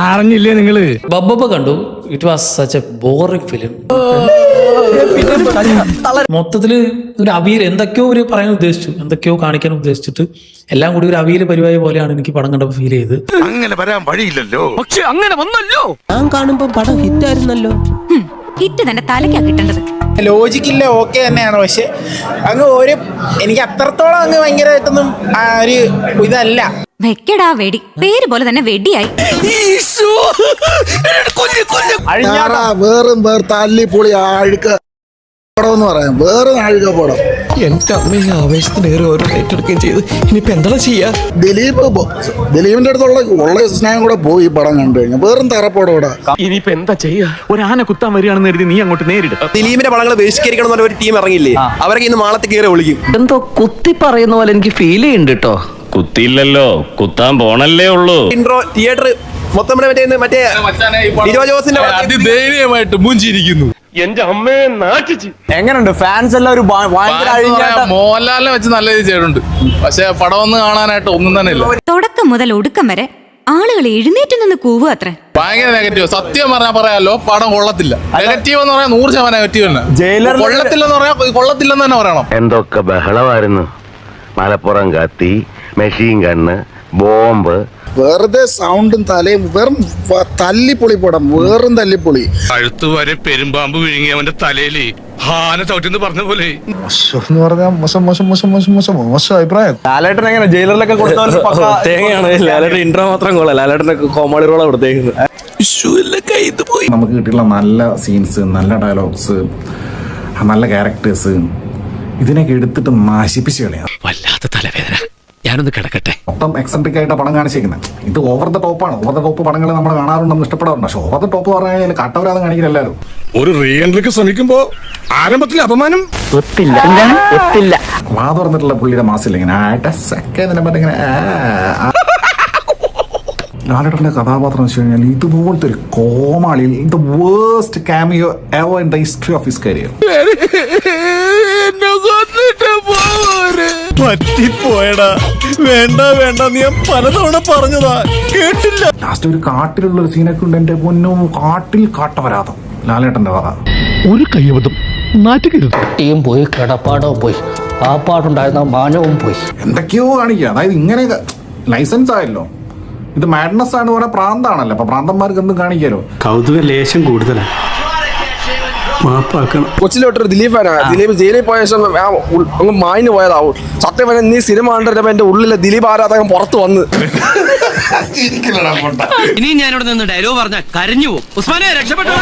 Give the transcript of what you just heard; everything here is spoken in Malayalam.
അറിഞ്ഞില്ലേ നിങ്ങള്? ബബ്ബ കണ്ടു. It was such A boring film. മൊത്തത്തില് ഒരു അവിയൽ എന്തൊക്കെയോ ഒരു പറയാൻ ഉദ്ദേശിച്ചു, എന്തൊക്കെയോ കാണിക്കാൻ ഉദ്ദേശിച്ചിട്ട് എല്ലാം കൂടി ഒരു അവിയൽ പരിപാടി പോലെയാണ് എനിക്ക് പടം കണ്ടപ്പോൾ ഫീൽ ചെയ്ത്. അങ്ങനെ വരാൻ വഴിയില്ലല്ലോ. പക്ഷെ അങ്ങനെ വന്നല്ലോ. ഞാൻ കാണുമ്പോ പടം ഹിറ്റായിരുന്നല്ലോ. ഹിറ്റ് തന്നെ തലയ്ക്കാ കിട്ടേണ്ടത്. ലോജിക്കില്ല, ഓക്കെ തന്നെയാണ്. പക്ഷെ അങ്ങ് എനിക്ക് അത്രത്തോളം അങ്ങ് ഭയങ്കരമായിട്ടൊന്നും ഒരു ഇതല്ല. വെക്കടാ വെടി, പേര് പോലെ തന്നെ വെടിയായി. വേറും തല്ലിപ്പൊളി ആഴുക്ക പടം എന്ന് പറയാം. വേറെ ആഴുക പടം. എന്റെ അമ്മയെ ആവേശത്തിന് ഏറെ ഓരോ ഏറ്റെടുക്കുകയും ചെയ്ത് ഇനിയിപ്പോ എന്താ ചെയ്യാ? ദിലീപിന്റെ അടുത്തുള്ള സ്നേഹം കൂടെ പോയി പടം കണ്ടു കഴിഞ്ഞാൽ വേറും തറപ്പടം ഇവിടെ. ഇനിയിപ്പോ എന്താ ചെയ്യാ? ഒരു ആന കുത്താൻ വരികയാണെന്ന് കരുതി നീ അങ്ങോട്ട് നേരിടും. ദിലീപിന്റെ പടങ്ങൾ ബഹിഷ്കരിക്കണം എന്നുള്ള ഒരു ടീം ഇറങ്ങിയില്ലേ, അവരൊക്കെ ഇന്ന് മാളത്തിൽ കയറി വിളിക്കും. എന്തോ കുത്തി പറയുന്ന പോലെ എനിക്ക് ഫീൽ ചെയ്യുന്നുണ്ട് കേട്ടോ. കുത്തിയില്ലല്ലോ, കുത്താൻ പോണല്ലേ ഉള്ളൂ. ഇൻട്രോ തിയേറ്റർ മൊത്തം മറ്റേ ലിജോ ജോസിന്റെ ധൈര്യമായിട്ട് മുഞ്ചിരിക്കുന്നു. എന്റെ അമ്മയെ നാട്ടിച്ച്. എങ്ങനെയുണ്ട്? ഫാൻസ് എല്ലാം ഒരു മോഹൻലാലിനെ വെച്ച് നല്ല രീതി ചെയ്തിട്ടുണ്ട്. പക്ഷെ പടം ഒന്ന് കാണാനായിട്ട് ഒന്നും തന്നെ ഇല്ല. തുടക്കം മുതൽ ഒടുക്കം വരെ ആളുകൾ എഴുന്നേറ്റ് നിന്ന് കൂവുക അത്ര. ഭയങ്കര നെഗറ്റീവ്. സത്യം പറഞ്ഞാൽ പറയാലോ, പടം കൊള്ളത്തില്ല. നെഗറ്റീവ് എന്ന് പറയാൻ 100% നെഗറ്റീവ് തന്നെ. കൊള്ളത്തില്ലെന്ന് പറയാ കൊള്ളത്തില്ലെന്ന് തന്നെ പറയണം. എന്തൊക്കെ ബഹളമായിരുന്നു. മലപ്പുറം കത്തി, മെഷീൻ ഗണ്ണ്, ബോംബ്, വെറുതെ സൗണ്ടും തലയും വെറും തല്ലിപ്പൊളി പടം. വേറും തല്ലിപ്പൊളി. കഴുത്ത് വരെ പെരുമ്പാമ്പ് വിഴുങ്ങി അവന്റെ തലയില് ഹാന ചവിട്ടിന്ന് പറഞ്ഞ പോലെ. എന്ന് പറഞ്ഞാൽ മോശം അഭിപ്രായം. ലാലേട്ടൻ എങ്ങനെ ജയിലറിലൊക്കെ തേങ്ങയാണ്. ലാലേട്ടൻ ഇൻട്രോ മാത്രം കൊള്ളാം. ലാലേട്ടന്റെ കോമഡി റോളാണ് കൊടുത്തേക്കുന്നത്. നമുക്ക് കിട്ടിയുള്ള നല്ല സീൻസ്, നല്ല ഡയലോഗ്സ്, നല്ല ക്യാരക്ടേഴ്സ്, ഇതിനൊക്കെ എടുത്തിട്ട് നശിപ്പിച്ച് കളയാം. വല്ലാത്ത തലവേദന. ഞാനൊന്ന് കിടക്കട്ടെ. മൊത്തം എക്സെൻട്രിക് ആയിട്ട് പടം കാണിച്ചിരിക്കുന്നത്. ഇത് ഓവർ ദ ടോപ്പാണ്. ഓവർ ദ ടോപ്പ് പടങ്ങൾ നമ്മൾ കാണാറുണ്ടെന്ന് ഇഷ്ടപ്പെടാറുണ്ട്. പക്ഷെ ഓവർ ദ ടോപ്പ് പറഞ്ഞു കഴിഞ്ഞാൽ കട്ടവരാതെ കാണിക്കില്ല എല്ലാവരും. ഒരു റീ എൻട്രിക്ക് ശ്രമിക്കുമ്പോ ആരംഭത്തിൽ അപമാനം. വാ തുറന്നിട്ടുള്ള പുള്ളിയുടെ മാസില്ല ഇങ്ങനെ ഇങ്ങനെ ലാലേട്ടന്റെ കഥാപാത്രം എന്ന് വെച്ച് കഴിഞ്ഞാൽ ഇതുപോലത്തെ ഒരു കോമാളി, the worst cameo ever in the history of his career. പറ്റിപ്പോയടാ. വേണ്ട നീ പലതവണ പറഞ്ഞതാ, കേട്ടില്ല. ലാസ്റ്റ് ഒരു കാട്ടിലുള്ള ഒരു സീനൊക്കെ ഉണ്ട്. എന്റെ പൊന്നോ, കാട്ടിൽ കാട്ടവരാതം ലാലേട്ടന്റെ കഥ. ഒരു കയ്യബദ്ധം നാറ്റുകരുത്. ടീം പോയി, കിടപ്പാടവും പോയി, ആ പാടുണ്ടായിരുന്ന മാനവും പോയി. എന്തൊക്കെയോ കാണിക്കുക. അതായത് ഇങ്ങനെ ലൈസൻസ് ആയല്ലോ. ഇത് മാഡ്നസ് ആണ്, പറയാൻ പ്രാന്താണല്ലോ. അപ്പൊ പ്രാന്തന്മാർക്ക് എന്തും കാണിക്കാലോ. കൗതുക ലേശം കൂടുതലാണ്. മാപ്പാക്കണം. കൊച്ചിലോട്ടൊരു ദിലീപ് ഫാനാണ്. ദിലീപ് ജയിലിൽ പോയ ശേഷം അങ്ങ് മാഞ്ഞു പോയതാവും. സത്യം പറഞ്ഞാൽ നീ സിനിമ കണ്ടിട്ട് എന്റെ ഉള്ളിലെ ദിലീപ് ആരാധകൻ പുറത്ത് വന്ന്. ഇനി ഞാനിവിടെ നിന്ന് ഡയലോഗ് പറഞ്ഞാൽ കരഞ്ഞു പോകും. ഉസ്മാനെ രക്ഷപ്പെട്ടോ.